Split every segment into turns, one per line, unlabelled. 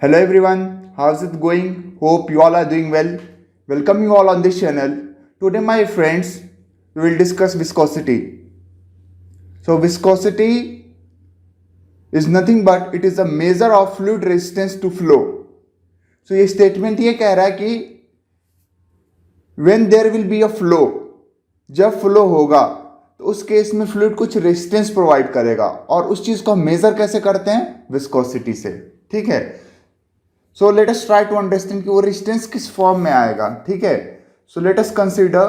Hello everyone, how's it going? Hope you all are doing well. Welcome you all on this channel. Today, my friends, we will discuss viscosity. So, viscosity is nothing but it is a measure of fluid resistance to flow. So, ये statement ये कह रहा है कि when there will be a flow, जब flow होगा तो उस केस में फ्लूइड कुछ रेजिस्टेंस प्रोवाइड करेगा और उस चीज को हम मेजर कैसे करते हैं? विस्कोसिटी से. ठीक है. So let us try to understand कि वो रेजिस्टेंस किस फॉर्म में आएगा. ठीक है. So let us consider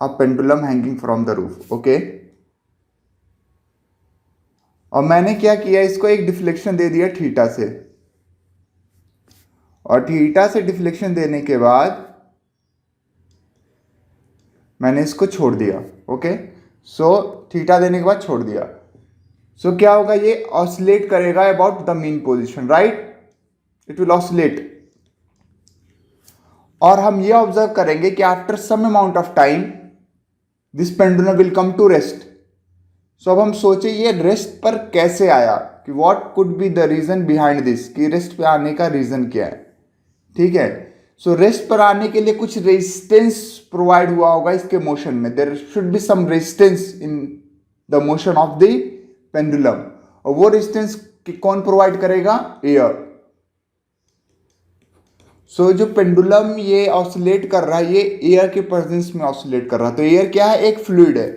a pendulum hanging from the roof. Okay. और मैंने क्या किया, इसको एक डिफ्लेक्शन दे दिया थीटा से, और थीटा से डिफ्लेक्शन देने के बाद मैंने इसको छोड़ दिया. ओके. सो थीटा देने के बाद छोड़ दिया. सो क्या होगा, ये ऑसिलेट करेगा about the mean position, right. It will oscillate. और हम ये ऑब्जर्व करेंगे कि after some amount of time this pendulum will come to rest. So अब हम सोचे ये रेस्ट पर कैसे आया, कि what could be the reason behind this, कि रेस्ट पे आने का रीजन क्या है. ठीक है. सो रेस्ट पर आने के लिए कुछ रेजिस्टेंस प्रोवाइड हुआ होगा इसके मोशन में. There should be some resistance in the motion of the pendulum. और वो रेजिस्टेंस कौन प्रोवाइड करेगा? एयर. सो जो पेंडुलम ये ऑसिलेट कर रहा है, ये एयर के प्रेजेंस में ऑसिलेट कर रहा है. तो एयर क्या है? एक फ्लूइड है.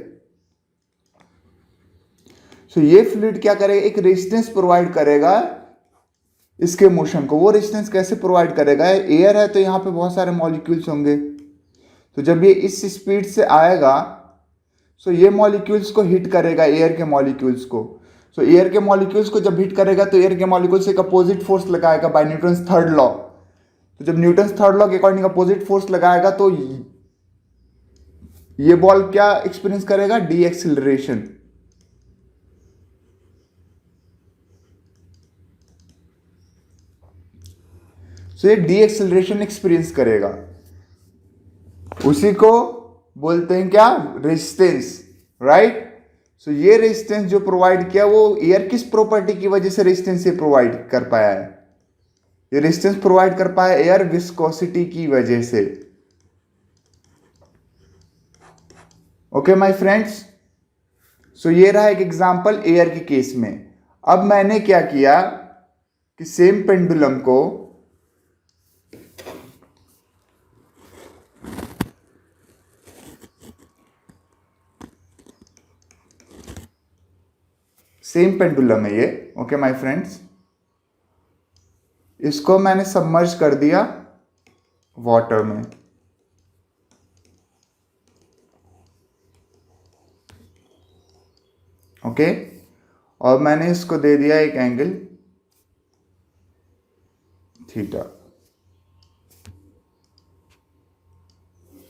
सो ये फ्लूइड क्या करेगा? एक रेजिस्टेंस प्रोवाइड करेगा इसके मोशन को. वो रेजिस्टेंस कैसे प्रोवाइड करेगा? एयर है तो यहां पे बहुत सारे मॉलिक्यूल्स होंगे. तो जब ये इस स्पीड से आएगा, सो ये मॉलिक्यूल्स को हिट करेगा, एयर के मॉलिक्यूल्स को. सो एयर के मॉलिक्यूल्स को जब हिट करेगा तो एयर के मॉलिक्यूल्स एक अपोजिट फोर्स लगाएगा बाय न्यूटन्स थर्ड लॉ. तो जब न्यूटन्स थर्ड लॉ के अकॉर्डिंग अपोजिट फोर्स लगाएगा तो ये बॉल क्या एक्सपीरियंस करेगा? D acceleration. सो ये डी एक्सिलरेशन एक्सपीरियंस करेगा. उसी को बोलते हैं क्या? Resistance, right. सो ये रेजिस्टेंस जो प्रोवाइड किया, वो एयर किस प्रॉपर्टी की वजह से रेजिस्टेंस ये प्रोवाइड कर पाया है? ये रेजिस्टेंस प्रोवाइड कर पाया एयर विस्कोसिटी की वजह से. Okay my friends. सो ये रहा एक एग्जांपल एयर के केस में. अब मैंने क्या किया कि सेम पेंडुलम को सेम पेंडुलम है ये. Okay my friends. इसको मैंने सबमर्ज कर दिया वाटर में. ओके. और मैंने इसको दे दिया एक एंगल थीटा.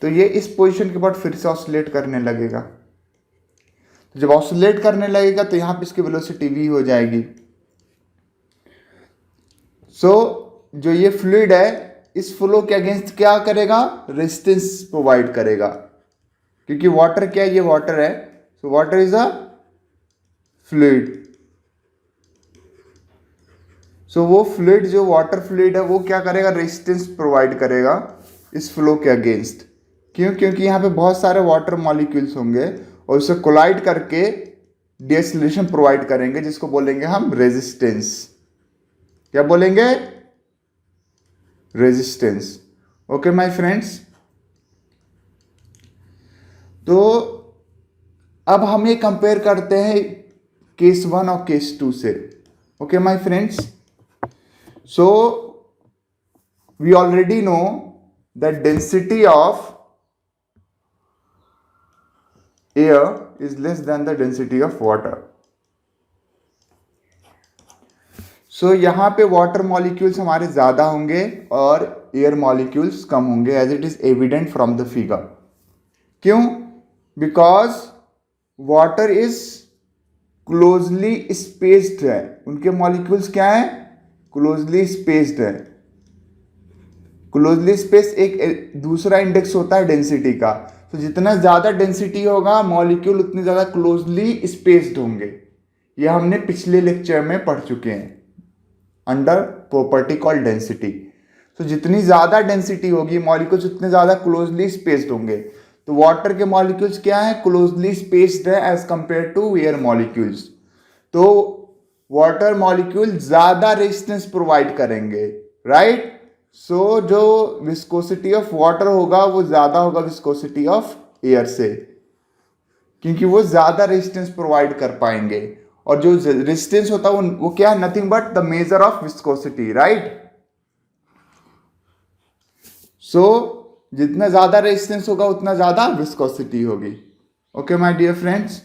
तो ये इस पोजीशन के बाद फिर से ऑसिलेट करने लगेगा. तो जब ऑसिलेट करने लगेगा तो यहां पे इसकी वेलोसिटी v हो जाएगी. सो जो ये फ्लूइड है, इस फ्लो के अगेंस्ट क्या करेगा? रेजिस्टेंस प्रोवाइड करेगा. क्योंकि वाटर क्या है? ये वाटर है. So water is a fluid. So वो फ्लूइड, जो वाटर फ्लूइड है, वो क्या करेगा? रेजिस्टेंस प्रोवाइड करेगा इस फ्लो के अगेंस्ट. क्यों? क्योंकि यहाँ पे बहुत सारे वाटर मॉलिक्यूल्स होंगे और उसे कोलाइड करके डिएक्सिलरेशन प्रोवाइड करेंगे, जिसको बोलेंगे हम रेजिस्टेंस. क्या बोलेंगे? रेजिस्टेंस. Okay my friends. तो अब हम ये कंपेयर करते हैं केस 1 और केस 2 से. Okay my friends. So we already know that density of air is less than the density of water. सो यहां पे वाटर मॉलिक्यूल्स हमारे ज्यादा होंगे और एयर मॉलिक्यूल्स कम होंगे, as it is evident from the figure. क्यों? Because water is closely spaced है. उनके मॉलिक्यूल्स क्या है? क्लोजली स्पेस्ड है. क्लोजली स्पेस एक दूसरा इंडेक्स होता है डेंसिटी का. तो जितना ज़्यादा डेंसिटी होगा मॉलिक्यूल उतने ज़्यादा क्लोजली स्पेस्ड होंगे। यह हमने पिछले लेक्चर में पढ़ चुके हैं अंडर प्रॉपर्टी कॉल्ड डेंसिटी। तो जितनी ज़्यादा डेंसिटी होगी मॉलिक्यूल्स उतने ज़्यादा क्लोजली स्पेस्ड होंगे। तो वाटर के मॉलिक्यूल्स क्या हैं, क्लोजली स्पेस्ड है as compare to air molecules. तो वाटर मॉलिक्यूल ज़्यादा रेजिस्टेंस प्रोवाइड करेंगे, राइट। सो जो विस्कोसिटी ऑफ वाटर होगा वो ज़्यादा होगा विस्कोसिटी ऑफ एयर से, क्योंकि वो ज़्यादा रेजिस्टेंस प्रोवाइड कर पाएंगे। और जो रेजिस्टेंस होता है वो क्या है, nothing but the measure of viscosity, right. So जितना ज़्यादा रेजिस्टेंस होगा उतना ज़्यादा विस्कोसिटी होगी। Okay my dear friends,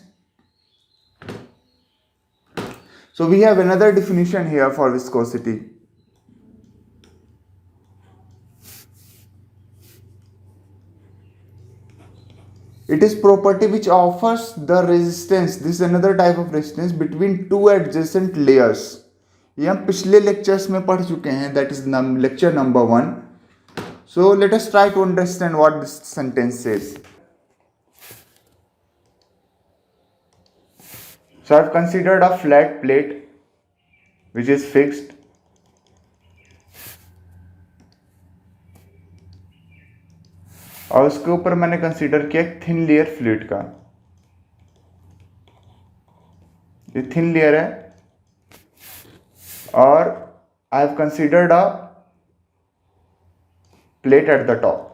so we have another definition here for viscosity. It is property which offers the resistance, this is another type of resistance between two adjacent layers. ये हम पिछले lectures में पढ़ चुके हैं, that is lecture number 1. So let us try to understand what this sentence says. So I have considered a flat plate which is fixed और उसके ऊपर मैंने कंसीडर किया एक थिन लेयर फ्लूइड का। ये थिन लेयर है और I have considered a plate at the top.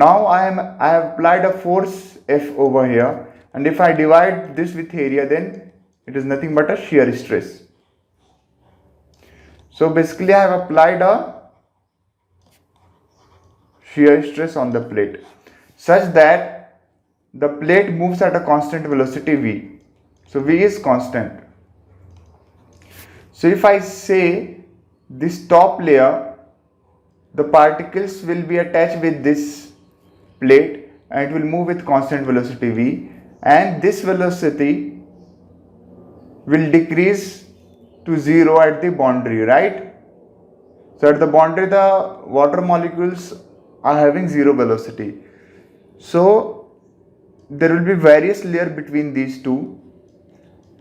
Now I have applied a force F over here, and if I divide this with area, then it is nothing but a shear stress. So basically I have applied a shear stress on the plate such that the plate moves at a constant velocity v. So v is constant. So if I say this top layer, the particles will be attached with this plate and it will move with constant velocity v, and this velocity will decrease to 0 at the boundary, right? So at the boundary the water molecules are having 0 velocity. So there will be various layers between these two,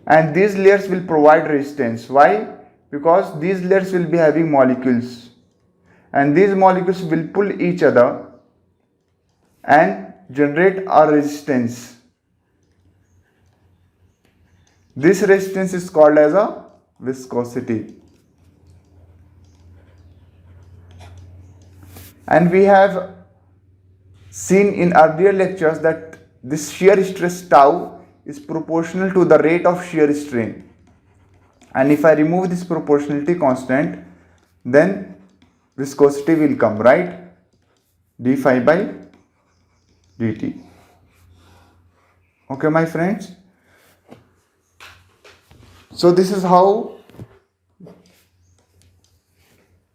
and these layers will provide resistance. Why? Because these layers will be having molecules, and these molecules will pull each other and generate a resistance. This resistance is called as a viscosity. And we have seen in earlier lectures that this shear stress tau is proportional to the rate of shear strain. And if I remove this proportionality constant, then viscosity will come, right? d phi by dt. Okay my friends, so this is how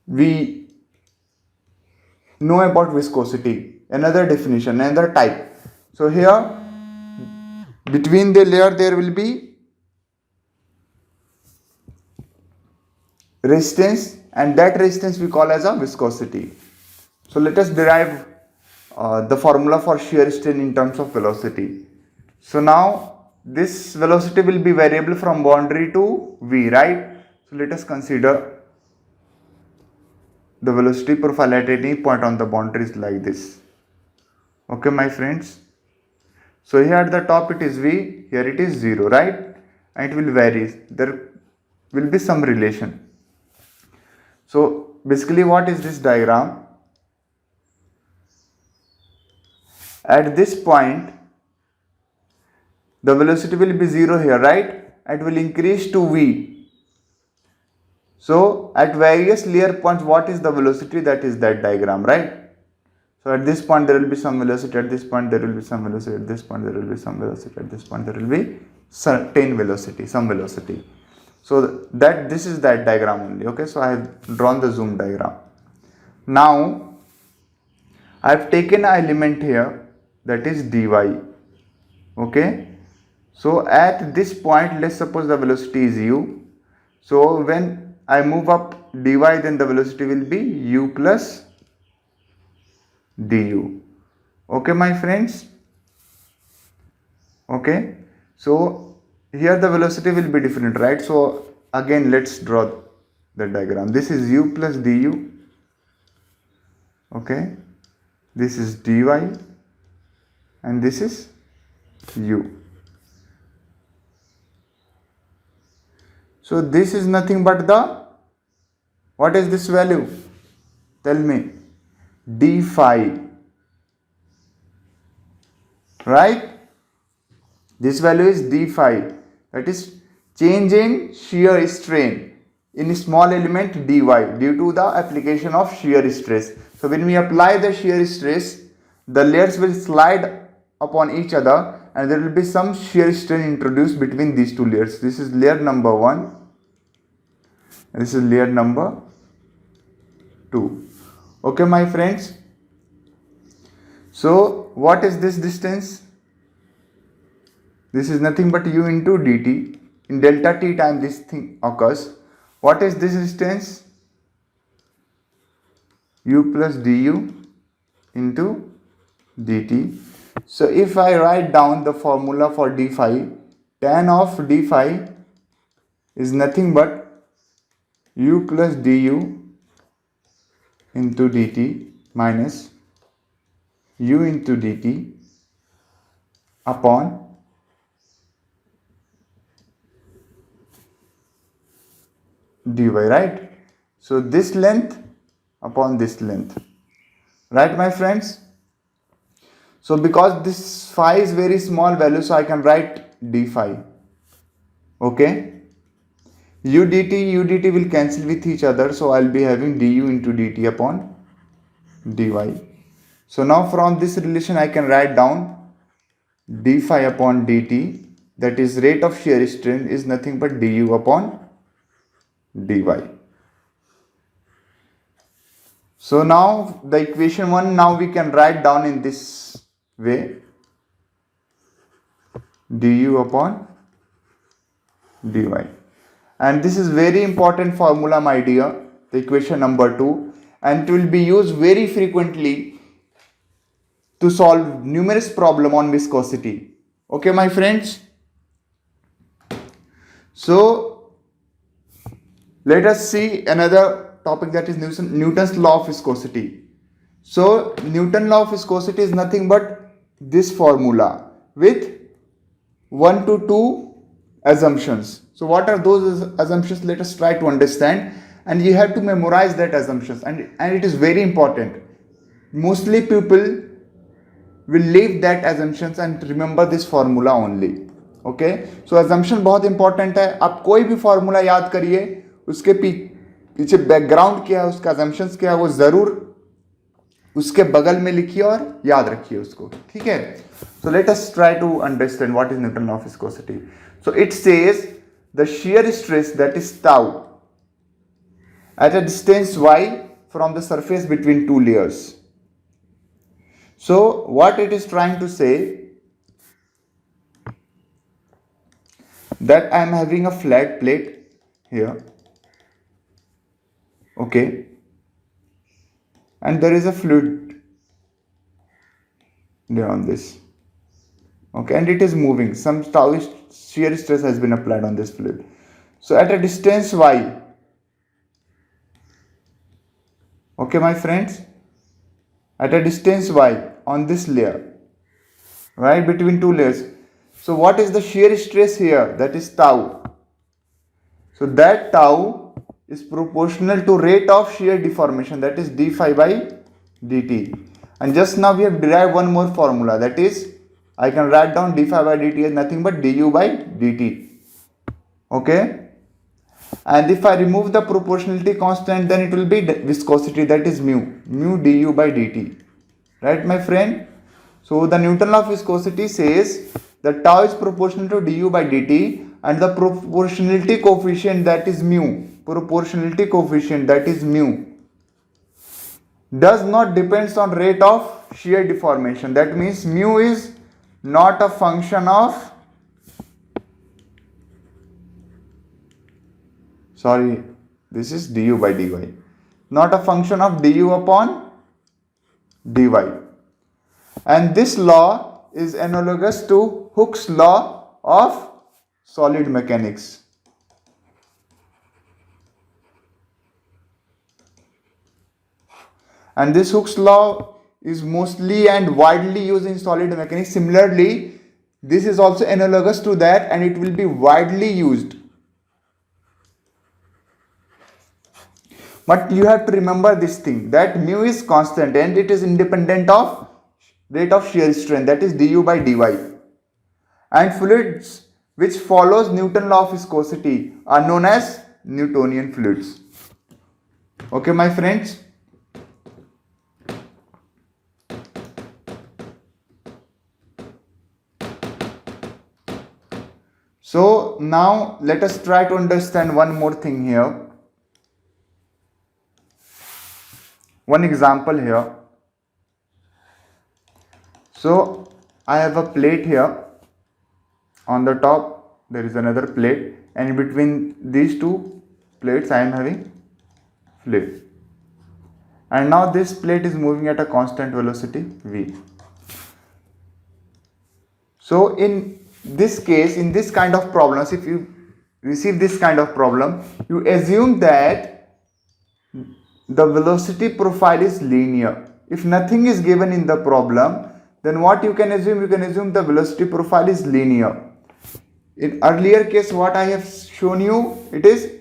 we know about viscosity. Another definition, another type. So here between the layer there will be resistance, and that resistance we call as a viscosity. So let us derive the formula for shear strain in terms of velocity. So now this velocity will be variable from boundary to v, right? So let us consider the velocity profile at any point on the boundary is like this. Okay my friends, so here at the top it is v, here it is 0, right? And it will vary, there will be some relation. So basically what is this diagram? At this point the velocity will be 0 here, right? It will increase to v. So at various layer points what is the velocity, that is that diagram, right? So at this point there will be some velocity, at this point there will be some velocity, at this point there will be some velocity, at this point there will be certain velocity, some velocity. So that this is that diagram only. Okay, so I have drawn the zoom diagram. Now I have taken an element here, that is dy. Okay, so at this point let's suppose the velocity is u. So when I move up dy, then the velocity will be u plus du. Okay, my friends. Okay, so here the velocity will be different, right? So again, let's draw the diagram. This is u plus du. Okay, this is dy and this is u. So this is nothing but the, what is this value? Tell me. D phi, right? This value is d phi, that is change in shear strain in small element dy due to the application of shear stress. So when we apply the shear stress, the layers will slide upon each other and there will be some shear strain introduced between these two layers. This is layer number 1 and this is layer number 2. Okay, my friends. So what is this distance? This is nothing but u into dt. In delta t time this thing occurs. What is this distance? U plus du into dt. So if I write down the formula for d phi, tan of d phi is nothing but u plus du into dt minus u into dt upon dy, right? So this length upon this length, right, my friends? So because this phi is very small value, so I can write d phi. Okay, u dt will cancel with each other, so I'll be having du into dt upon dy. So now from this relation I can write down d phi upon dt, that is rate of shear strain, is nothing but du upon dy. So now the equation 1 now we can write down in this way, du upon dy, and this is very important formula, my dear, the equation number 2, and it will be used very frequently to solve numerous problem on viscosity. Okay, my friends. So let us see another topic, that is Newton's law of viscosity. So Newton's law of viscosity is nothing but this formula with 1 to 2 assumptions. So what are those assumptions? Let us try to understand, and you have to memorize that assumptions, and it is very important. Mostly people will leave that assumptions and remember this formula only. Okay, so assumption बहुत important है. आप कोई भी formula याद करिए, उसके पीछे background क्या है, उसका assumptions क्या है, वो जरूर उसके बगल में लिखिए और याद रखिए उसको. ठीक है. So let us try to understand what is Newton's law of viscosity. So it says the shear stress, that is tau, at a distance y from the surface between two layers. So what it is trying to say, that I am having a flat plate here, okay, and there is a fluid there on this, okay, and it is moving. Some tau shear stress has been applied on this fluid. So at a distance y, okay, my friends, at a distance y on this layer, right, between two layers. So what is the shear stress here? That is tau. So that tau is proportional to rate of shear deformation, that is d phi by dt. And just now we have derived one more formula, that is I can write down d phi by dt as nothing but du by dt. Okay, and if I remove the proportionality constant, then it will be viscosity, that is mu du by dt, right, my friend? So the Newton's law of viscosity says that tau is proportional to du by dt, and the proportionality coefficient, that is mu, does not depends on rate of shear deformation. That means mu is not a function of, sorry, this is du by dy, not a function of du upon dy. and this law is analogous to Hooke's law of solid mechanics. And this Hooke's law is mostly and widely used in solid mechanics. Similarly, this is also analogous to that, and it will be widely used. But you have to remember this thing, that mu is constant and it is independent of rate of shear strain, that is du by dy. And fluids which follows Newton law of viscosity are known as Newtonian fluids. Okay, my friends. So now let us try to understand one more thing here. One example here. So I have a plate here. On the top there is another plate, and between these two plates I am having fluid. And now this plate is moving at a constant velocity v. So in this case, in this kind of problems, if you receive this kind of problem, you assume that the velocity profile is linear. If nothing is given in the problem, then what you can assume? You can assume the velocity profile is linear. In earlier case, what I have shown you, it is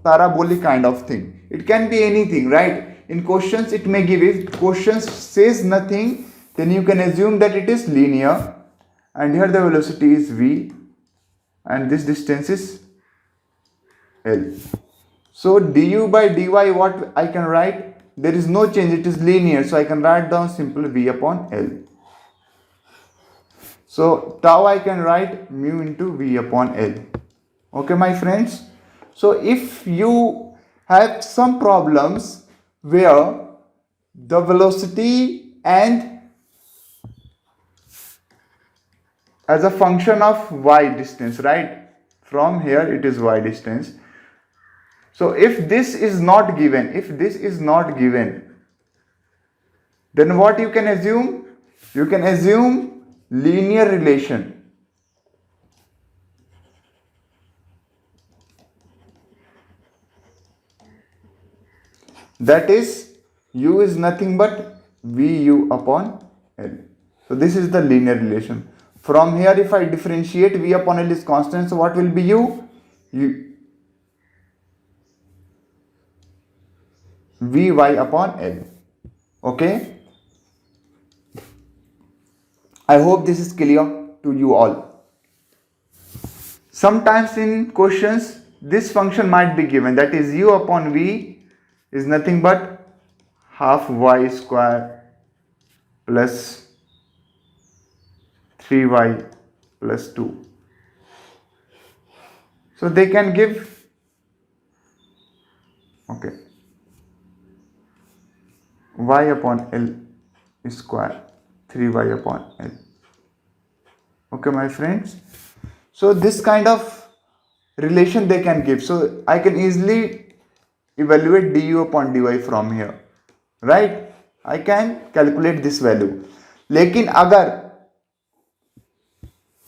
parabolic kind of thing. It can be anything, right? In questions it may give, if question says nothing, then you can assume that it is linear. And here the velocity is v, and this distance is L. So du by dy, what I can write? There is no change, it is linear, so I can write down simple v upon L. So tau I can write mu into v upon L. Okay, my friends. So if you have some problems where the velocity and as a function of y distance, right? From here it is y distance. So if this is not given, then what you can assume? You can assume linear relation. That is, u is nothing but vu upon L. So this is the linear relation. From here, if I differentiate, v upon L is constant, so what will be u? Vy upon L. Okay? I hope this is clear to you all. Sometimes in questions, this function might be given, that is u upon v is nothing but half y square plus 3y plus 2. So they can give, okay, y upon L square 3y upon L. Okay, my friends. So this kind of relation they can give. So I can easily evaluate du upon dy from here, right? I can calculate this value. Lekin agar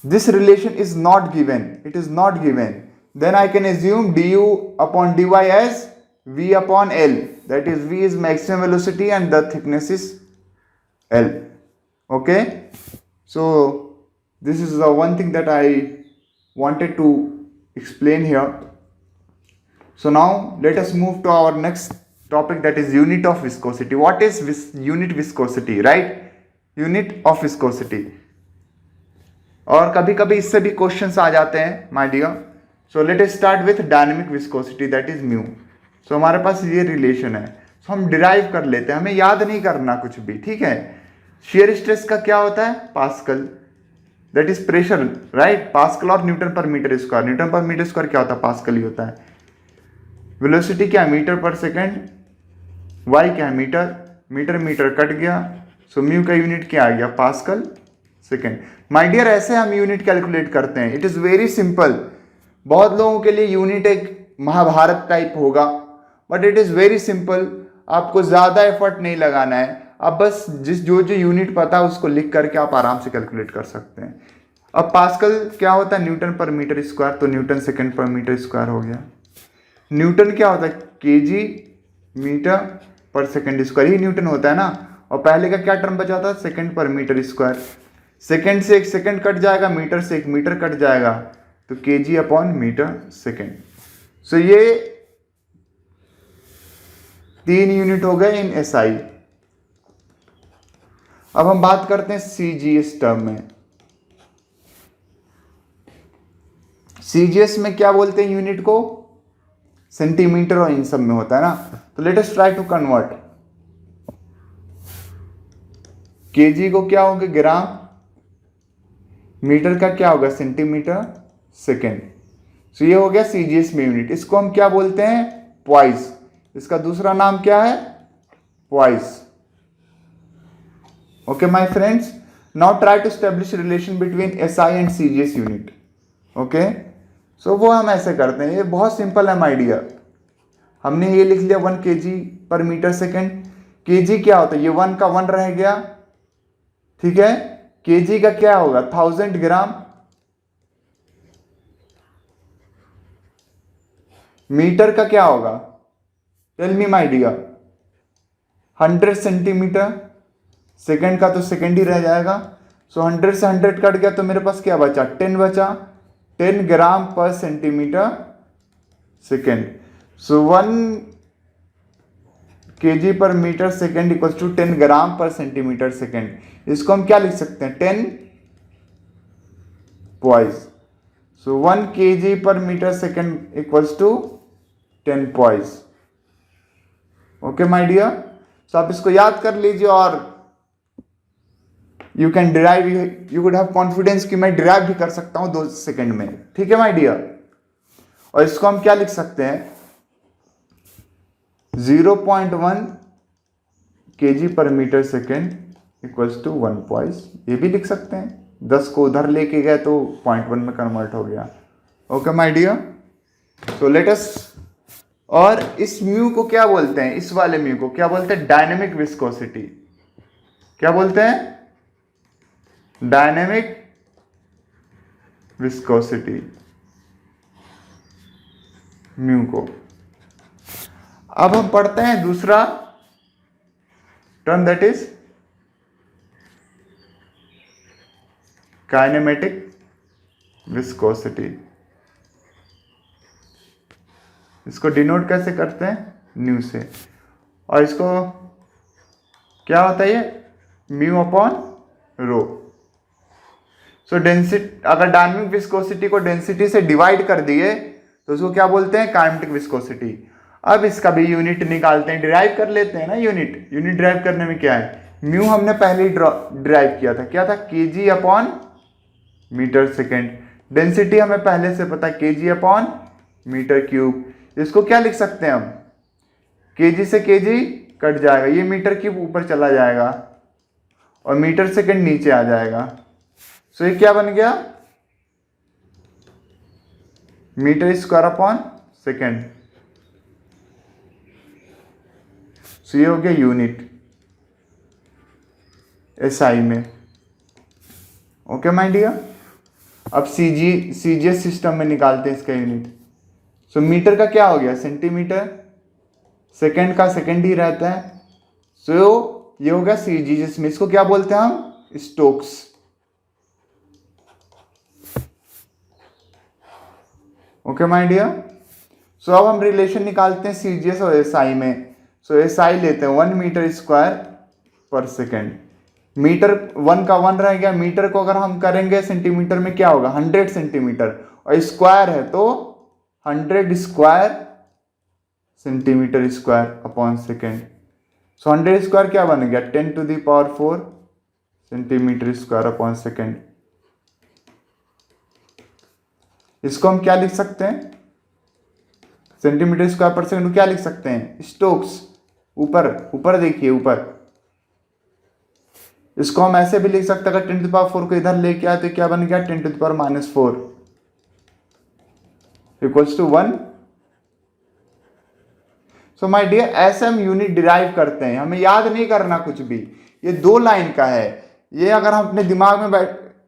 this relation is not given, then I can assume du upon dy as v upon L. That is, v is maximum velocity and the thickness is L. Okay, so this is the one thing that I wanted to explain here. So now let us move to our next topic, that is unit of viscosity. What is unit viscosity, right? Unit of viscosity. और कभी कभी इससे भी questions आ जाते हैं my dear. So let us start with dynamic viscosity, that is mu. So हमारे पास ये रिलेशन है, सो हम डिराइव कर लेते हैं, हमें याद नहीं करना कुछ भी, ठीक है. शियर स्ट्रेस का क्या होता है? Pascal, that is pressure, right? Pascal और न्यूटन पर मीटर स्क्वायर. न्यूटन पर मीटर स्क्वायर क्या होता है? पास्कल ही होता है. वेलोसिटी क्या है? मीटर पर सेकेंड. वाई क्या है? मीटर. मीटर कट गया, सो म्यू का यूनिट क्या आ गया? Pascal second. माय डियर, ऐसे हम यूनिट कैलकुलेट करते हैं. It is very simple. बहुत लोगों के लिए यूनिट एक महाभारत टाइप होगा, but it is very simple. आपको ज्यादा एफर्ट नहीं लगाना है. अब बस जो जो यूनिट पता है उसको लिख करके आप आराम से कैलकुलेट कर सकते हैं। अब पास्कल क्या होता है, न्यूटन पर मीटर स्क्वायर, तो न्यूटन सेकंड पर मीटर स्क्वायर हो गया। न्यूटन क्या होता है, केजी मीटर पर सेकंड स्क्वायर, ही न्यूटन होता है ना। और पहले का क्या टर्म बचा था, सेकंड पर मीटर स्क्वायर। सेकंड से एक सेकंड कट जाएगा, मीटर से एक मीटर कट जाएगा, तो केजी अपॉन मीटर सेकंड। सो ये 3 यूनिट हो गए इन एसआई। अब हम बात करते हैं सीजीएस टर्म में। सीजीएस में क्या बोलते हैं यूनिट को, सेंटीमीटर और इन सब में होता है ना। तो let us try to convert. KG को क्या होगा, ग्राम, मीटर का क्या होगा, सेंटीमीटर सेकेंड। सो ये हो गया सीजीएस में यूनिट। इसको हम क्या बोलते हैं, पॉइस। इसका दूसरा नाम क्या है, poise. Okay my friends, now try to establish relation between SI and CGS unit. Okay, so वो हम ऐसे करते हैं, ये बहुत सिंपल है आइडिया। हमने ये लिख लिया 1 kg पर मीटर सेकेंड। केजी क्या होता है, ये 1 का 1 रह गया, ठीक है। केजी का क्या होगा, 1000 ग्राम। मीटर का क्या होगा, tell me my dear, 100 centimeter. Second का तो सेकेंड ही रह जाएगा। सो 100 से 100 कट गया, तो मेरे पास क्या बचा, 10 बचा। 10 ग्राम पर सेंटीमीटर सेकेंड। सो 1 केजी पर मीटर सेकेंड इक्वल्स टू 10 ग्राम पर सेंटीमीटर सेकेंड। इसको हम क्या लिख सकते हैं, 10 पॉइस। सो 1 केजी पर metre second equals to 10 poise. Okay my dear, so आप इसको याद कर लीजिए और you can derive, you would have confidence कि मैं डिराइव भी कर सकता हूं 2 सेकेंड में, ठीक है माय डियर। और इसको हम क्या लिख सकते हैं, 0.1 केजी पर metre second equals to 1 poise. ये भी लिख सकते हैं, 10 को उधर लेके गए तो 0.1 में कन्वर्ट हो गया। Okay my dear, so let us. और इस म्यू को क्या बोलते हैं, इस वाले म्यू को क्या बोलते हैं, डायनेमिक विस्कोसिटी। क्या बोलते हैं, डायनेमिक विस्कोसिटी, म्यू को। अब हम पढ़ते हैं दूसरा term, that is kinematic viscosity. इसको डिनोट कैसे करते हैं, न्यू से। और इसको क्या होता है, ये म्यू अपॉन रो। सो डेंसिटी, अगर डायनेमिक विस्कोसिटी को डेंसिटी से डिवाइड कर दिए तो उसको क्या बोलते हैं, काइनेमेटिक विस्कोसिटी। अब इसका भी यूनिट निकालते हैं, डिराइव कर लेते हैं ना यूनिट। यूनिट डिराइव करने में क्या है, म्यू हमने पहले ही डिराइव किया था, क्या था, KG upon meter second. Density हमें पहले से पता है, केजी अपॉन मीटर क्यूब। इसको क्या लिख सकते हैं हम, केजी से केजी कट जाएगा, ये मीटर क्यूब ऊपर चला जाएगा और मीटर सेकेंड नीचे आ जाएगा। सो ये क्या बन गया, मीटर स्क्वायर अपॉन सेकेंड। सो ये हो गया यूनिट एसआई में। ओके माय डियर, अब सीजीएस सिस्टम में निकालते हैं इसका यूनिट। सो मीटर का क्या हो गया, सेंटीमीटर। सेकेंड का सेकेंड ही रहता है। सो ये होगा सीजीएस में। इसको क्या बोलते हैं हम, स्टोक्स। ओके माय डियर, सो अब हम रिलेशन निकालते हैं सीजीएस और एसआई में। सो एसआई लेते हैं 1 मीटर स्क्वायर पर सेकेंड। मीटर 1 का 1 रह गया, मीटर को अगर हम करेंगे सेंटीमीटर में क्या होगा, 100 सेंटीमीटर, और स्क्वायर है तो 100 square centimetre square upon second. So 100 square क्या बन गया, 10⁴ सेंटीमीटर स्क्वायर अपॉन सेकेंड। इसको हम क्या लिख सकते हैं, सेंटीमीटर स्क्वायर पर सेकेंड को क्या लिख सकते हैं, स्टोक्स। ऊपर ऊपर देखिए, ऊपर। इसको हम ऐसे भी लिख सकते हैं, अगर 10⁴ को इधर लेके आए तो क्या बन गया, 10⁻⁴ equals to 1। So my dear ऐसे हम यूनिट डिराइव करते हैं, हमें याद नहीं करना कुछ भी। ये 2 लाइन का है, ये अगर हम अपने दिमाग में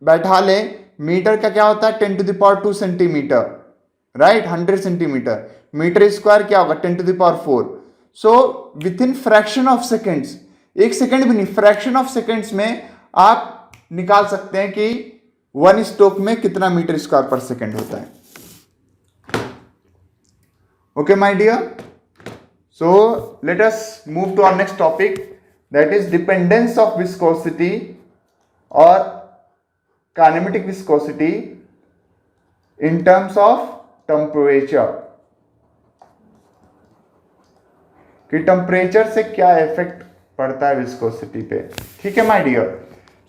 बैठा लें, मीटर का क्या होता है 10⁻² centimeter, right, 100 centimeter. Meter square क्या होगा 10⁻4। So within fraction of seconds, 1 second भी नहीं, फ्रैक्शन ऑफ सेकेंड्स में आप निकाल सकते हैं कि 1 स्ट्रोक में कितना मीटर स्क्वायर पर सेकेंड होता है। Okay my dear, so let us move to our next topic, that is dependence of viscosity or kinematic viscosity in terms of temperature, कि टेम्परेचर से क्या इफेक्ट पड़ता है विस्कोसिटी पे। ठीक है माय डियर,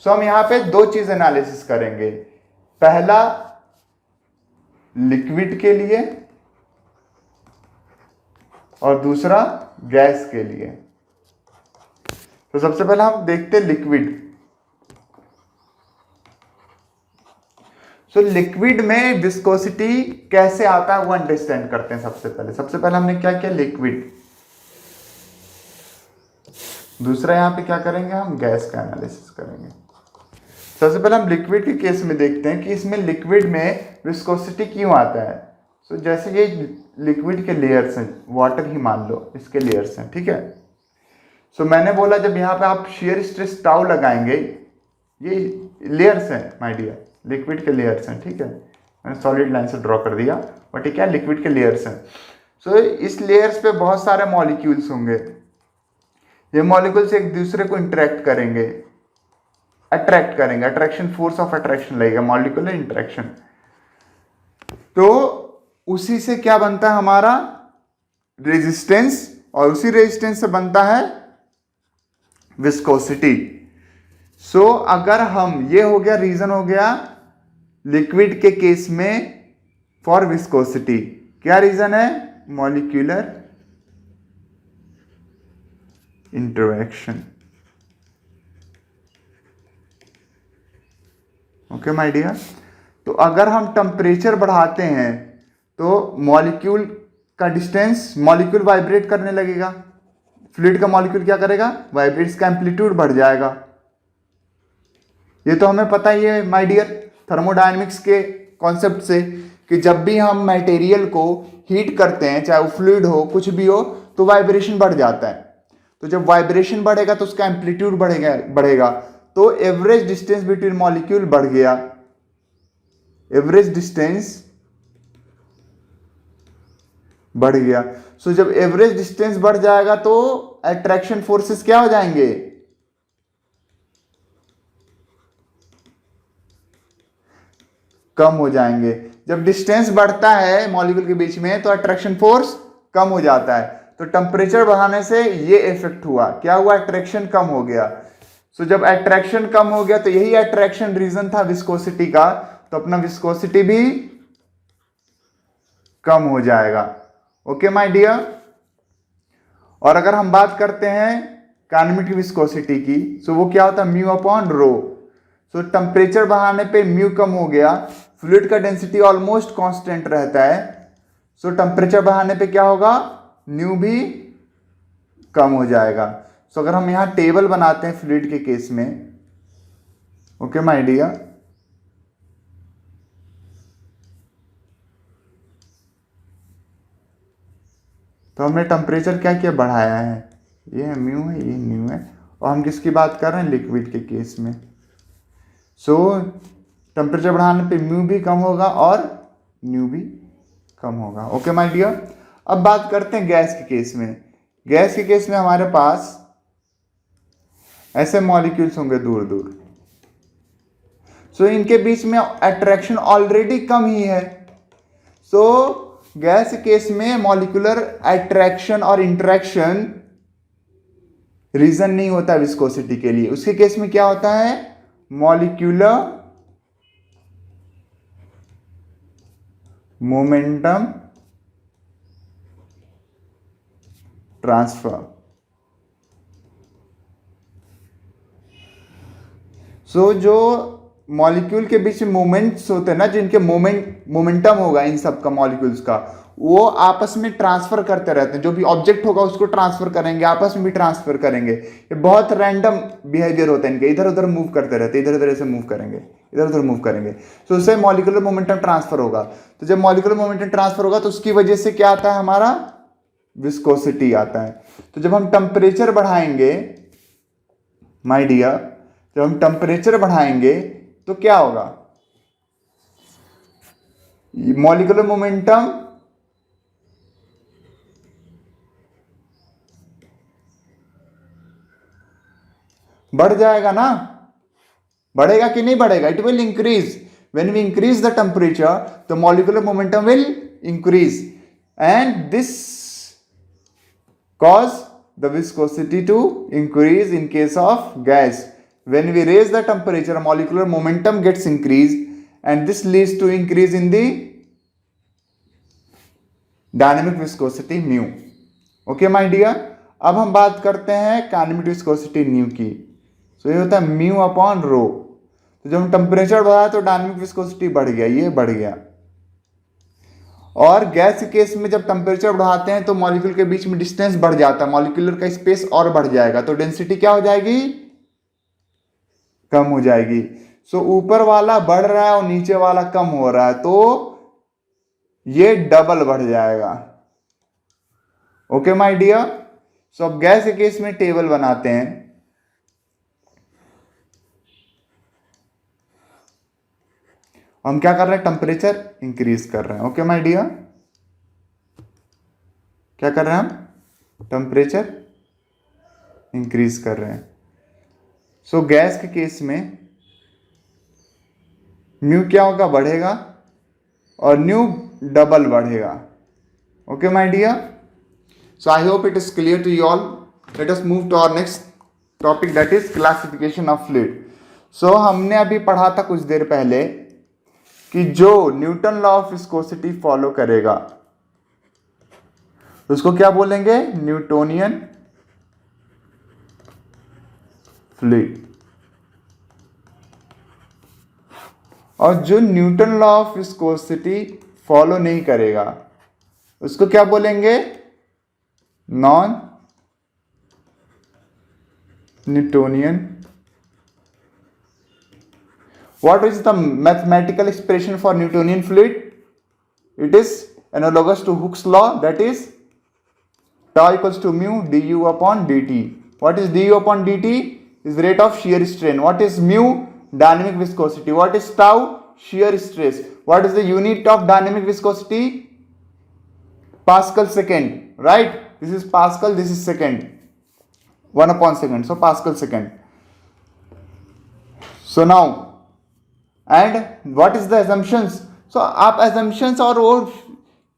सो हम यहां पे 2 चीज एनालिसिस करेंगे, पहला लिक्विड के लिए और दूसरा गैस के लिए। तो सबसे पहले हम देखते हैं लिक्विड। सो लिक्विड में विस्कोसिटी कैसे आता है वो अंडरस्टैंड करते हैं। सबसे पहले हमने क्या किया, लिक्विड। दूसरा यहां पे क्या करेंगे, हम गैस का एनालिसिस करेंगे। सबसे पहले हम लिक्विड के केस में देखते हैं कि इसमें लिक्विड में विस्कोसिटी क्यों आता है। सो जैसे ये लिक्विड के लेयर्स हैं, वाटर ही मान लो इसके लेयर्स हैं, ठीक है। सो मैंने बोला जब यहाँ पे आप शेयर स्ट्रेस टाउ लगाएंगे, ये लेयर्स हैं माय डियर, लिक्विड के लेयर्स हैं, ठीक है। मैंने सॉलिड लाइन से ड्रॉ कर दिया, बट ये क्या लिक्विड के लेयर्स हैं। सो इस लेयर्स पे बहुत सारे मॉलिक्यूल्स होंगे, ये मॉलिक्यूल्स एक दूसरे को इंटरेक्ट करेंगे, अट्रैक्ट करेंगे, अट्रैक्शन, फोर्स ऑफ अट्रैक्शन लगेगा, मॉलिक्यूलर इंटरेक्शन। तो उसी से क्या बनता है हमारा रेजिस्टेंस, और उसी रेजिस्टेंस से बनता है विस्कोसिटी। सो अगर हम, ये हो गया रीजन, हो गया लिक्विड के केस में फॉर विस्कोसिटी। क्या रीजन है, molecular interaction. Okay my dear, तो अगर हम टेम्परेचर बढ़ाते हैं तो मॉलिक्यूल का डिस्टेंस, मॉलिक्यूल वाइब्रेट करने लगेगा, फ्लूइड का मॉलिक्यूल क्या करेगा, वाइब्रेट्स का एम्पलीट्यूड बढ़ जाएगा। ये तो हमें पता ही है माय डियर थर्मोडायनेमिक्स के कॉन्सेप्ट से, कि जब भी हम मटेरियल को हीट करते हैं, चाहे वो फ्लूइड हो कुछ भी हो, तो वाइब्रेशन बढ़ जाता है। तो जब वाइब्रेशन बढ़ेगा तो उसका एम्पलीट्यूड बढ़ेगा, तो एवरेज डिस्टेंस बिटवीन मॉलिक्यूल बढ़ गया, एवरेज डिस्टेंस बढ़ गया। सो जब एवरेज डिस्टेंस बढ़ जाएगा तो अट्रैक्शन फोर्सेस क्या हो जाएंगे, कम हो जाएंगे। जब डिस्टेंस बढ़ता है मॉलिक्यूल के बीच में तो अट्रैक्शन फोर्स कम हो जाता है। तो टेम्परेचर बढ़ाने से ये इफेक्ट हुआ, क्या हुआ, अट्रैक्शन कम हो गया। सो जब अट्रैक्शन कम हो गया तो यही अट्रैक्शन रीजन था विस्कोसिटी का, तो अपना विस्कोसिटी भी कम हो जाएगा। ओके माय डियर, और अगर हम बात करते हैं काइनेमेटिक विस्कोसिटी की, सो वो क्या होता है, म्यू अपॉन रो। सो टेम्परेचर बढ़ाने पे म्यू कम हो गया, फ्लूइड का डेंसिटी ऑलमोस्ट कांस्टेंट रहता है। सो टेम्परेचर बढ़ाने पे क्या होगा, न्यू भी कम हो जाएगा। सो अगर हम यहां टेबल बनाते हैं फ्लूइड के केस में, ओके माय डियर, तो हमने टेम्परेचर क्या किया, बढ़ाया है, ये म्यू है, ये न्यू है, और हम किसकी बात कर रहे हैं, लिक्विड के केस में। सो टेम्परेचर बढ़ाने पे म्यू भी कम होगा और न्यू भी कम होगा। ओके माय डियर, अब बात करते हैं गैस के केस में। गैस के केस में हमारे पास ऐसे मॉलिक्यूल्स होंगे दूर दूर, सो इनके बीच में अट्रैक्शन ऑलरेडी कम ही है। सो गैस के केस में मॉलिक्यूलर अट्रैक्शन और इंटरेक्शन रीजन नहीं होता विस्कोसिटी के लिए। उसके केस में क्या होता है, मॉलिक्यूलर मोमेंटम ट्रांसफर। सो जो मॉलिक्यूल के बीच में मोमेंट्स होते हैं ना, जिनके मोमेंटम होगा इन सब का मॉलिक्यूल्स का, वो आपस में ट्रांसफर करते रहते हैं। जो भी ऑब्जेक्ट होगा उसको ट्रांसफर करेंगे, आपस में भी ट्रांसफर करेंगे। ये बहुत रैंडम बिहेवियर होता है इनके, इधर उधर मूव करते रहते हैं, इधर उधर ऐसे मूव करेंगे, इधर उधर मूव करेंगे, तो उससे मॉलिक्यूलर मोमेंटम ट्रांसफर होगा। तो जब मॉलिक्यूलर मोमेंटम ट्रांसफर होगा तो उसकी वजह से क्या आता है, हमारा विस्कोसिटी आता है। तो जब हम टेम्परेचर बढ़ाएंगे माय डियर, जब हम टेम्परेचर बढ़ाएंगे तो क्या होगा, मॉलिक्यूलर मोमेंटम बढ़ जाएगा ना, बढ़ेगा कि नहीं बढ़ेगा, it will increase. When we increase the temperature the molecular momentum will increase and this cause the viscosity to increase in case of gas. When we raise the temperature, molecular momentum gets increased and this leads to increase in the dynamic viscosity mu. Okay my dear, अब हम बात करते हैं kinematic viscosity new की। तो ये होता है म्यू अपॉन रो। तो जब हम टेम्परेचर बढ़ाया तो डायनेमिक विस्कोसिटी बढ़ गया, ये बढ़ गया। और गैस के केस में जब टेम्परेचर बढ़ाते हैं तो मॉलिक्यूल के बीच में डिस्टेंस बढ़ जाता है, मॉलिक्यूलर का स्पेस और बढ़ जाएगा, तो डेंसिटी क्या हो जाएगी, कम हो जाएगी। सो ऊपर वाला बढ़ रहा है और नीचे वाला कम हो रहा है, तो ये डबल बढ़ जाएगा। Okay my dear. सो अब गैस के केस में टेबल बनाते हैं। हम क्या कर रहे हैं, टेम्परेचर इंक्रीज कर रहे हैं। ओके माय डियर, क्या कर रहे हैं हम, टेम्परेचर इंक्रीज कर रहे हैं। सो गैस के केस में म्यू क्या होगा, बढ़ेगा, और न्यू डबल बढ़ेगा। Okay my dear, so I hope it is clear to you all. Let us move to our next topic, that is classification of fluid. So हमने अभी पढ़ा था कुछ देर पहले कि जो Newton law of viscosity follow करेगा उसको क्या बोलेंगे, न्यूटोनियन फ्लूइड। और जो Newton law of viscosity follow नहीं करेगा उसको क्या बोलेंगे, non Newtonian. What is the mathematical expression for Newtonian fluid? It is analogous to Hooke's law, that is tau equals to mu du upon dt. What is du upon dt? Is rate of shear strain. What is mu? Dynamic viscosity. What is tau? Shear stress. What is the unit of dynamic viscosity? Pascal second, right? This is Pascal, this is second. 1 upon second. So Pascal second. So now, and what is the assumptions? सो आप assumptions और वो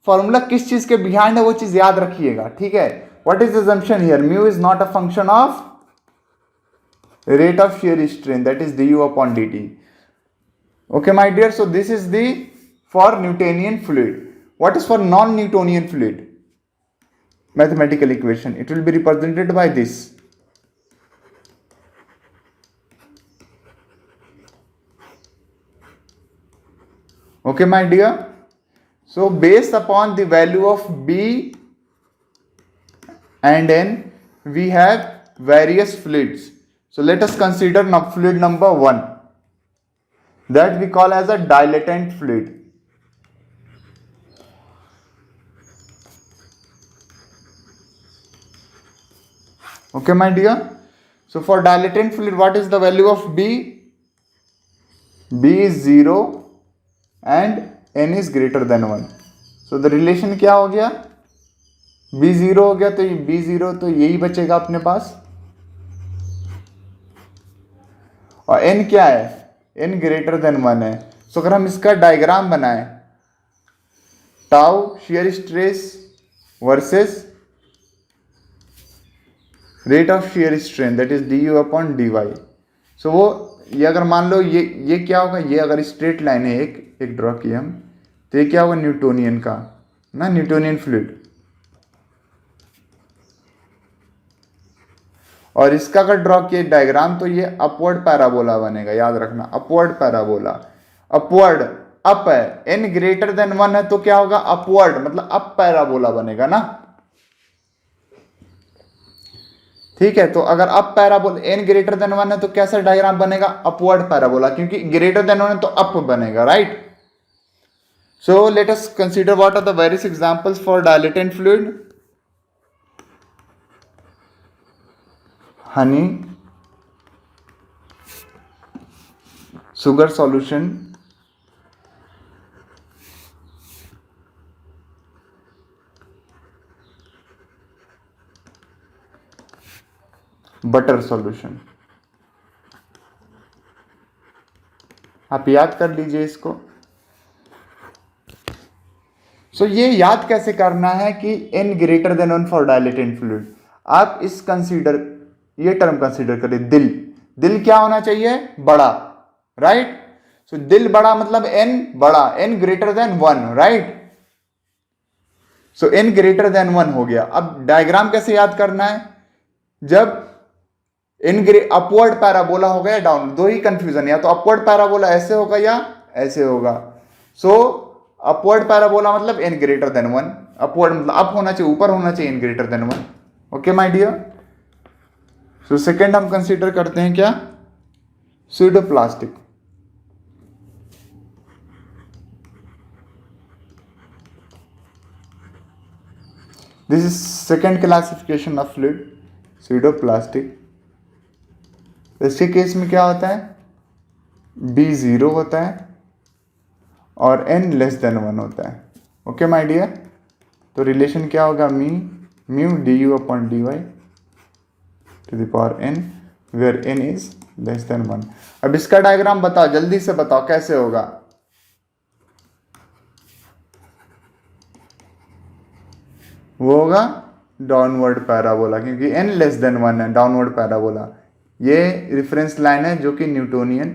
formula किस चीज के behind है वो चीज याद रखिएगा, ठीक है। What is assumption here, mu is not a function of rate of shear strain, that is du upon dt. Okay my dear, so this is the for Newtonian fluid. What is for non-Newtonian fluid? Mathematical equation, it will be represented by this. Okay my dear, so based upon the value of B and N we have various fluids. So let us consider now fluid number 1, that we call as a dilatant fluid. Okay my dear, so for dilatant fluid what is the value of B? B is 0 and n is greater than 1. So the relation क्या हो गया, b 0 हो गया, तो ये b 0 तो यही बचेगा अपने पास, और n क्या है, n ग्रेटर देन 1 है। सो अगर हम इसका डायग्राम बनाएं, tau shear stress versus rate of shear strain, that is du upon dy। सो वो ये अगर मान लो ये क्या होगा, ये अगर स्ट्रेट लाइन है एक ड्रॉ किए हम, तो ये क्या होगा, न्यूटोनियन का ना, न्यूटोनियन फ्लूइड। और इसका अगर ड्रॉ किए डायग्राम तो ये अपवर्ड पैराबोला बनेगा, याद रखना, अपवर्ड पैराबोला। अपवर्ड अप है, n ग्रेटर देन 1 है तो क्या होगा, अपवर्ड मतलब अप पैराबोला बनेगा ना। ठीक है, तो अगर up parabola n greater than 1 है तो कैसा डायग्राम बनेगा, अपवर्ड पैराबोला, क्योंकि ग्रेटर देन 1 है तो अप बनेगा, right. So let us consider what are the various examples for dilatant fluid. honey, sugar solution, butter solution. आप याद कर लीजिए इसको। सो ये याद कैसे करना है कि n greater than 1 for dilatant fluid. आप इस कंसीडर, ये टर्म कंसीडर करिए, दिल। दिल क्या होना चाहिए, बड़ा, राइट। सो दिल बड़ा मतलब n बड़ा, n ग्रेटर देन 1, राइट। सो n ग्रेटर देन 1 हो गया। अब डायग्राम कैसे याद करना है, जब अपवर्ड पैराबोला होगा या डाउन, दो ही कंफ्यूजन, या तो अपवर्ड पैराबोला ऐसे होगा या ऐसे होगा। सो अपवर्ड पैराबोला मतलब n ग्रेटर देन 1, अपवर्ड मतलब अप होना चाहिए, ऊपर होना चाहिए n greater than 1। Okay my dear. So second हम कंसीडर करते हैं क्या, pseudoplastic. This is second classification of fluid, pseudoplastic. इसके केस में क्या होता है, b 0 होता है और n लेस देन 1 होता है। Okay my dear. तो रिलेशन क्या होगा, mu du upon dy to the power n, where n is less than 1। अब इसका डायग्राम बताओ, जल्दी से बताओ कैसे होगा। वो होगा डाउनवर्ड पैराबोला, क्योंकि n लेस देन 1 है, डाउनवर्ड पैराबोला। ये रेफरेंस लाइन है जो कि न्यूटोनियन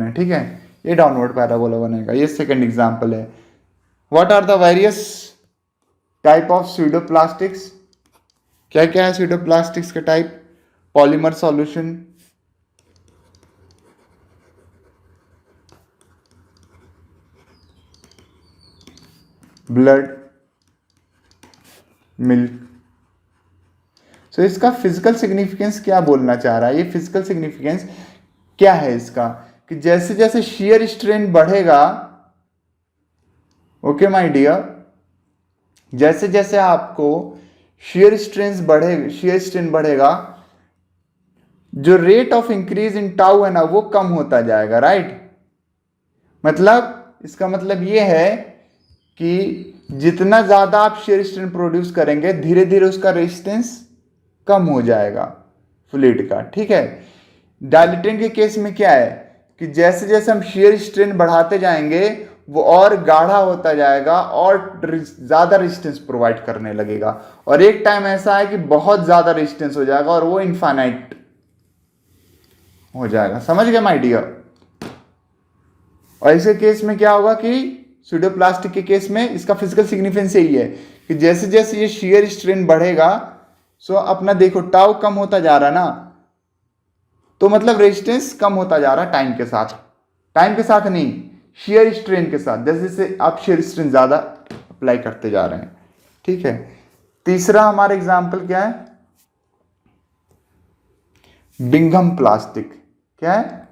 है, ठीक है। ये डाउनवर्ड पैराबोला बनेगा। ये सेकंड एग्जांपल है। What are the various type of pseudoplastics. क्या क्या है स्यूडोप्लास्टिक्स का टाइप, polymer solution, blood, milk. So इसका फिजिकल सिग्निफिकेंस क्या बोलना चाह रहा है, ये फिजिकल सिग्निफिकेंस क्या है इसका, कि जैसे जैसे शियर स्ट्रेन बढ़ेगा, ओके माय डियर, जैसे जैसे आपको शियर स्ट्रेन बढ़ेगा, जो rate of increase in tau है ना वो कम होता जाएगा, राइट। मतलब इसका मतलब ये है कि जितना ज्यादा आप शियर स्ट्रेन प्रोड्यूस करेंगे, धीरे धीरे उसका रेजिस्टेंस कम हो जाएगा फ्लूइड का, ठीक है। डायलेटेंट के केस में क्या है कि जैसे जैसे हम शियर स्ट्रेन बढ़ाते जाएंगे वो और गाढ़ा होता जाएगा और ज्यादा रेजिस्टेंस प्रोवाइड करने लगेगा, और एक टाइम ऐसा है कि बहुत ज्यादा रेजिस्टेंस हो जाएगा और वो इनफाइनाइट हो जाएगा। समझ गए माय डियर। और ऐसे केस में क्या होगा कि स्यूडोप्लास्टिक के केस में इसका फिजिकल सिग्निफिकेंस यही है कि जैसे जैसे ये शियर स्ट्रेन बढ़ेगा, सो अपना देखो टाउ कम होता जा रहा ना, तो मतलब रेजिस्टेंस कम होता जा रहा है टाइम के साथ नहीं, शियर स्ट्रेन के साथ, जैसे जैसे आप शियर स्ट्रेन ज्यादा अप्लाई करते जा रहे हैं, ठीक है। तीसरा हमारा एग्जाम्पल क्या है, बिंघम प्लास्टिक। क्या है,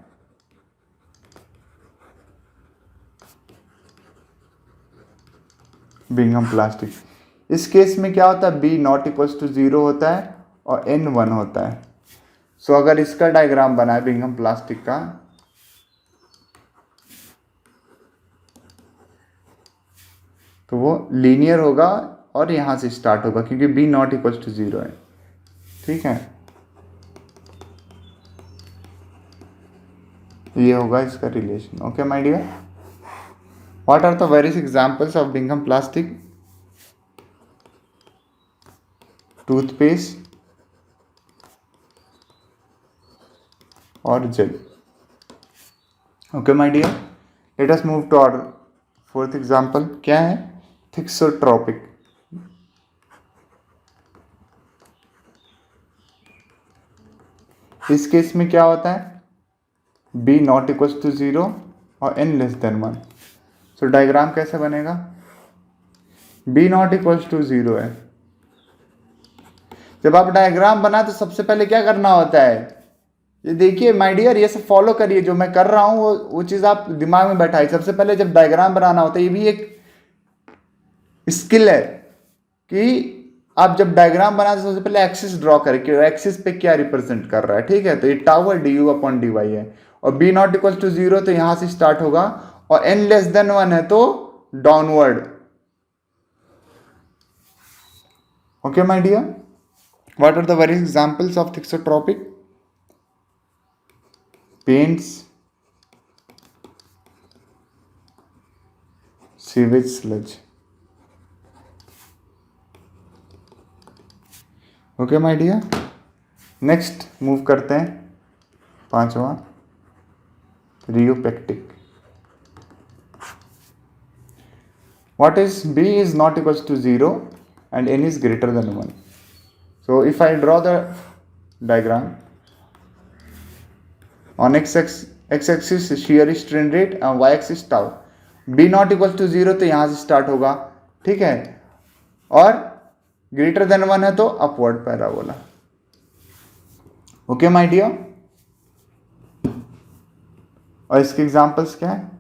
बिंघम प्लास्टिक। इस केस में क्या होता है, b नॉट इक्वल्स टू 0 होता है और n 1 होता है। सो अगर इसका डायग्राम बना है बिंघम प्लास्टिक का, तो वो लीनियर होगा और यहां से स्टार्ट होगा क्योंकि b नॉट इक्वल्स टू 0 है, ठीक है। ये होगा इसका relation. Okay my dear. What are the various examples of Bingham plastic, toothpaste और gel. Okay my dear, let us move to our fourth example. क्या है, थिक्सोट्रोपिक। इस केस में क्या होता है, b नॉट इक्वल्स टू 0 और n लेस देन 1। सो diagram कैसे बनेगा, b नॉट इक्वल्स टू 0 है। जब आप डायग्राम बना तो सबसे पहले क्या करना होता है, ये देखिए माय डियर, ये सब फॉलो करिए, जो मैं कर रहा हूँ वो चीज़ आप दिमाग में बैठाइए। सबसे पहले जब डायग्राम बनाना होता है, ये भी एक स्किल है कि आप जब डायग्राम बनाते सबसे पहले एक्सिस ड्रॉ करें कि एक्सिस पे क्या रिप्रेजेंट कर रहा है, ठीक है। तो ये टावर d u upon d y है, और बी नॉट इक्वल टू 0 तो यहां से स्टार्ट होगा, और n लेस देन 1 है तो downward. Okay my dear, what are the various examples of thixotropic? Paints, sewage sludge. Okay my dear, next move करते हैं, पांचवा, rheopectic. What is b is not equals to 0 and n is greater than 1. So if I draw the diagram, on x-axis shear strain rate and y-axis tau, b not equals to 0 तो यहाँ से start होगा, ठीक है, और greater than 1 है तो upward parabola. Okay my dear, और इसके एग्जांपल्स क्या है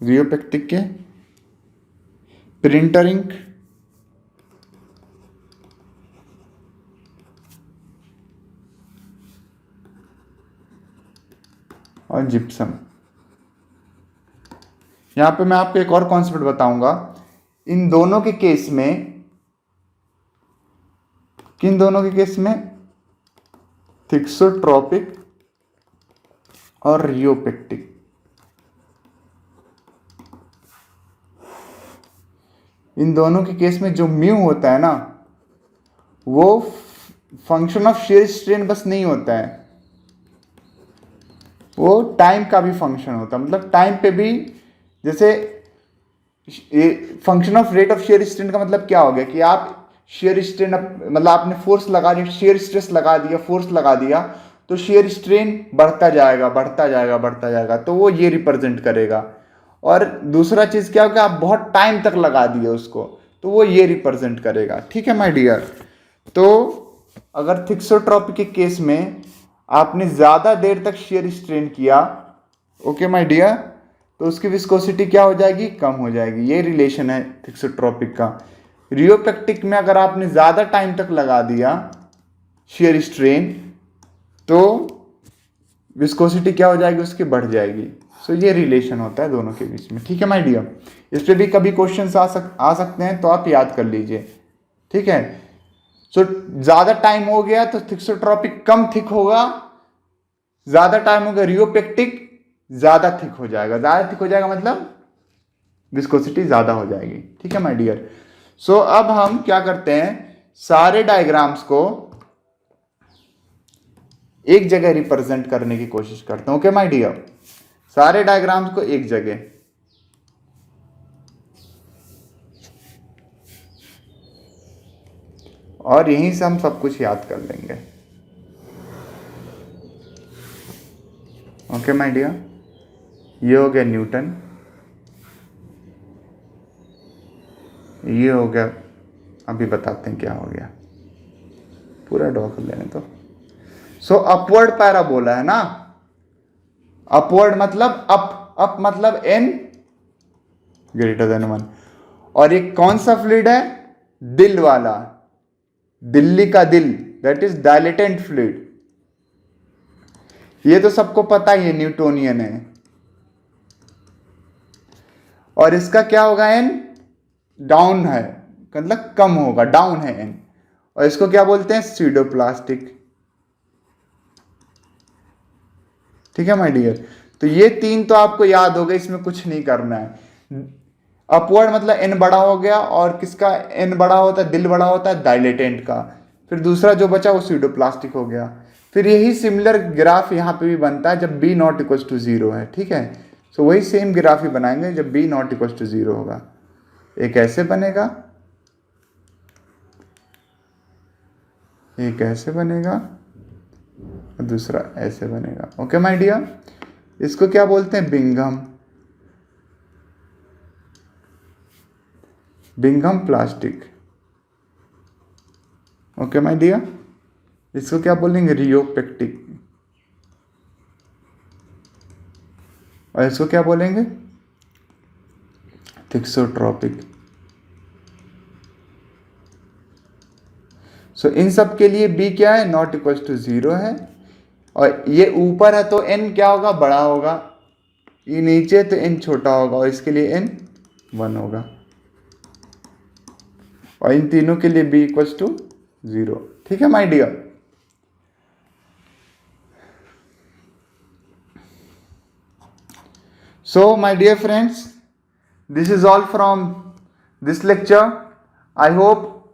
रियोपेक्टिक के? प्रिंटर इंक, और जिप्सम। यहां पे मैं आपको एक और कॉन्सेप्ट बताऊंगा, इन दोनों के केस में, किन दोनों के केस में, थिक्सोट्रोपिक और रियोपेक्टिक। इन दोनों के केस में जो म्यू होता है ना, वो फंक्शन ऑफ शेयर स्ट्रेन बस नहीं होता है, वो टाइम का भी फंक्शन होता है। मतलब टाइम पे भी, जैसे function of rate of shear strain का मतलब क्या हो गया कि आप शेयर स्ट्रेन, मतलब आपने फोर्स लगा दिया, शेयर स्ट्रेस लगा दिया, फोर्स लगा दिया, तो शेयर स्ट्रेन बढ़ता जाएगा बढ़ता जाएगा बढ़ता जाएगा, तो वो ये रिप्रेजेंट करेगा। और दूसरा चीज क्या होगा, आप बहुत टाइम तक लगा दिए उसको, तो वो ये रिप्रेजेंट करेगा, ठीक है माय डियर। तो अगर थिक्सोट्रोपिक के केस में आपने ज्यादा देर तक शेयर स्ट्रेन किया, ओके माय डियर, तो उसकी विस्कोसिटी क्या हो जाएगी, कम हो जाएगी। ये रिलेशन है थिक्सोट्रोपिक का। रियोपेक्टिक में अगर आपने ज्यादा टाइम तक लगा दिया शेयर स्ट्रेन, तो विस्कोसिटी क्या हो जाएगी, उसकी बढ़ जाएगी। सो ये रिलेशन होता है दोनों के बीच में, ठीक है माय डियर। इस पे भी कभी क्वेश्चंस आ सकते हैं, तो आप याद कर लीजिए, ठीक है। सो ज्यादा टाइम हो गया तो थिक्सोट्रोपिक कम थिक होगा, ज्यादा टाइम हो गया रियोपेक्टिक ज्यादा थिक हो जाएगा। ज्यादा थिक हो जाएगा मतलब विस्कोसिटी ज्यादा हो जाएगी, ठीक है माय डियर। सो अब हम क्या करते हैं, सारे डायग्राम्स को एक जगह रिप्रेजेंट करने की कोशिश करते हैं, ओके माय डियर। सारे डायग्राम्स को एक जगह, और यहीं से हम सब कुछ याद कर लेंगे, ओके माय डियर। ये हो गया न्यूटन, ये हो गया, अभी बताते हैं क्या हो गया, पूरा ड्रॉ कर लेने तो। सो अपवर्ड पैराबोला है ना, अपवर्ड मतलब अप मतलब n ग्रेटर देन 1, और एक कौन सा फ्लूइड है, दिल वाला, दिल्ली का दिल, दैट इज डायलेटेंट फ्लूइड। ये तो सबको पता ही है, न्यूटोनियन है। और इसका क्या होगा, n डाउन है, मतलब कम होगा, डाउन है n, और इसको क्या बोलते हैं, स्यूडोप्लास्टिक, ठीक है माय डियर। तो ये तीन तो आपको याद हो गए, इसमें कुछ नहीं करना है। अपवर्ड मतलब n बड़ा हो गया, और किसका n बड़ा होता है, दिल बड़ा होता है, डायलेटेंट का। फिर दूसरा जो बचा वो स्यूडोप्लास्टिक हो गया। फिर यही सिमिलर ग्राफ यहाँ पे भी बनता है जब b नॉट इक्वल टू 0 है, ठीक है। सो वही सेम ग्राफ ही बनाएंगे जब b नॉट इक्वल टू 0 होगा। एक ऐसे बनेगा, एक ऐसे बनेगा, और दूसरा ऐसे बनेगा। ओके माय डियर, इसको क्या बोलते हैं? Bingham. Bingham plastic. Okay my dear, इसको क्या बोलेंगे? रियोपेक्टिक। और इसको क्या बोलेंगे? थिक्सोट्रॉपिक। सो इन सब के लिए बी क्या है? नॉट इक्वल टू 0 है। और ये ऊपर है तो एन क्या होगा? बड़ा होगा। ये नीचे तो एन छोटा होगा, और इसके लिए एन 1 होगा। और इन तीनों के लिए बी इक्वल टू 0। ठीक है my dear. So my dear friends, this is all from this lecture. I hope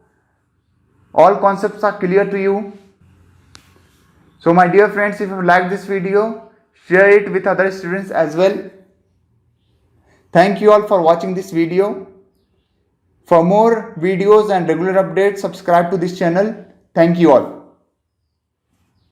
all concepts are clear to you. So my dear friends, if you like this video, share it with other students as well. Thank you all for watching this video. For more videos and regular updates, subscribe to this channel. Thank you all.